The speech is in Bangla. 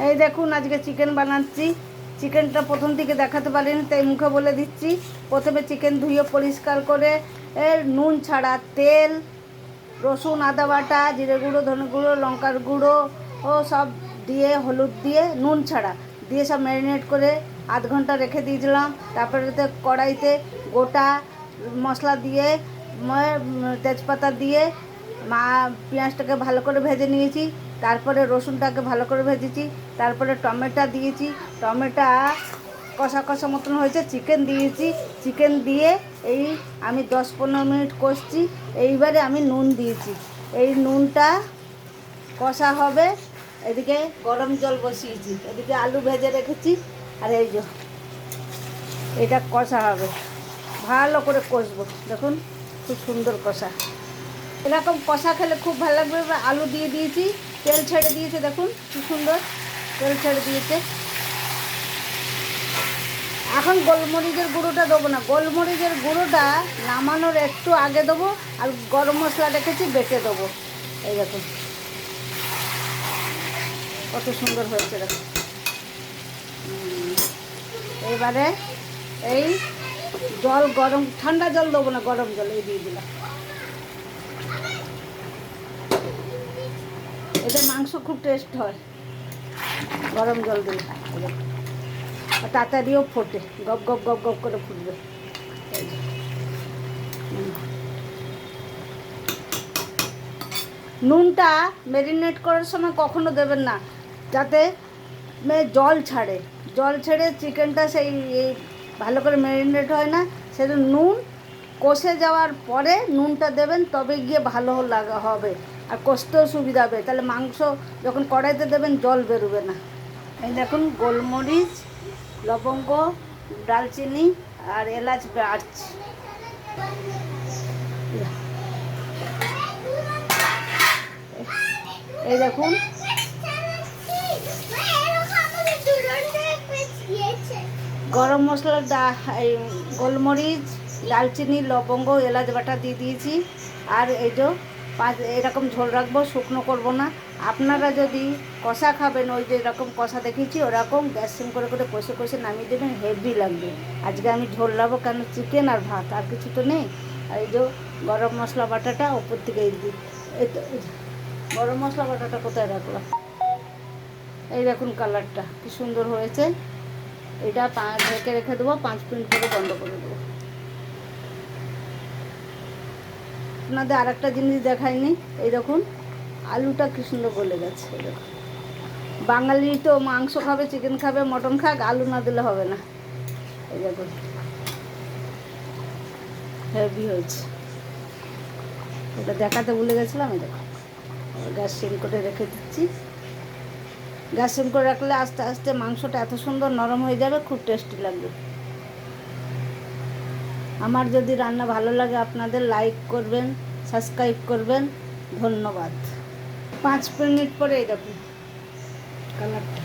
এই দেখুন আজকে চিকেন বানাচ্ছি। চিকেনটা প্রথম থেকে দেখাতে পারিনি তাই মুখে বলে দিচ্ছি। প্রথমে চিকেন ধুয়ে পরিষ্কার করে নুন ছাড়া তেল, রসুন, আদা বাটা, জিরে গুঁড়ো, ধনে গুঁড়ো, লঙ্কার গুঁড়ো ও সব দিয়ে, হলুদ দিয়ে, নুন ছাড়া দিয়ে সব ম্যারিনেট করে আধ ঘন্টা রেখে দিয়েছিলাম। তারপরে কড়াইতে গোটা মশলা দিয়ে, তেজপাতা দিয়ে পেঁয়াজটাকে ভালো করে ভেজে নিয়েছি। তারপরে রসুনটাকে ভালো করে ভেজেছি। তারপরে টমেটো দিয়েছি। টমেটো কষা কষা মতন হয়েছে, চিকেন দিয়েছি। চিকেন দিয়ে এই আমি 10-15 মিনিট কষছি। এইবারে আমি নুন দিয়েছি। এই নুনটা কষা হবে। এদিকে গরম জল বসিয়েছি, এদিকে আলু ভেজে রেখেছি। আর এই যে এটা কষা হবে, ভালো করে কষবো। দেখুন খুব সুন্দর কষা। এরকম কষা খেলে খুব ভালো লাগবে। আলু দিয়ে দিয়েছি, তেল ছেড়ে দিয়েছে। দেখুন কি সুন্দর তেল ছেড়ে দিয়েছে। এখন গোলমরিচের গুঁড়োটা দেবো না, গোলমরিচের গুঁড়োটা নামানোর একটু আগে দেবো। আর গরম মশলা রেখেছি, বেটে দেবো। এই দেখুন কত সুন্দর হয়েছে। দেখুন এবারে এই জল, গরম ঠান্ডা জল দেবো না, গরম জল এই দিয়ে দিলাম। এতে মাংস খুব টেস্ট হয় গরম জল দিলে। তাড়াতাড়িও ফোটে, গপ গপ গপ গপ করে ফুটবে। নুনটা ম্যারিনেট করার সময় কখনো দেবেন না, যাতে জল ছাড়ে। জল ছেড়ে চিকেনটা সেই ভালো করে ম্যারিনেট হয় না। সেটা নুন কষে যাওয়ার পরে নুনটা দেবেন, তবে গিয়ে ভালো লাগা হবে। আর কষতেও সুবিধা হবে, তাহলে মাংস যখন কড়াইতে দেবেন জল বেরোবে না। এই দেখুন গোলমরিচ, লবঙ্গ, দারচিনি আর এলাচ বাড়ছি। এই দেখুন গরম মশলা, এই গোলমরিচ, দারচিনি, লবঙ্গ, এলাচ বাটা দিয়ে দিয়েছি। আর এই যে এরকম ঝোল রাখবো, শুকনো করব না। আপনারা যদি কষা খাবেন, ওই যে এরকম কষা দেখেছি ওরকম গ্যাস সিম করে করে কষে কষে নামিয়ে দেবেন, হেভি লাগবে। আজকে আমি ঝোল রাখবো, কেন চিকেন আর ভাত, আর কিছু তো নেই। আর এই যে গরম মশলা বাটাটা ওপর থেকে এই দিই। এই তো গরম মশলা বাটাটা কোথায় রাখলাম? এই দেখুন কালারটা কি সুন্দর হয়েছে। এটা ঢেকে রেখে দেবো, 5 মিনিট পরে বন্ধ করে দেবো। আপনাদের আর একটা জিনিস দেখায়নি, এই দেখুন আলুটা কি সুন্দর গলে গেছে। এই দেখুন, বাঙালি তো মাংস খাবে, চিকেন খাবে, মটন খাক, আলু না দিলে হবে না। এই দেখুন হেভি হয়েছে। এটা দেখাতে ভুলে গেছিলাম। এই দেখুন গ্যাস সিম করে রেখে দিচ্ছি। গ্যাস সিম করে রাখলে আস্তে আস্তে মাংসটা এত সুন্দর নরম হয়ে যাবে, খুব টেস্টি লাগবে। আমার যদি রান্না ভালো লাগে আপনাদের লাইক করবেন, সাবস্ক্রাইব করবেন। ধন্যবাদ। 5 মিনিট পরে এই দেখুন কালারটা।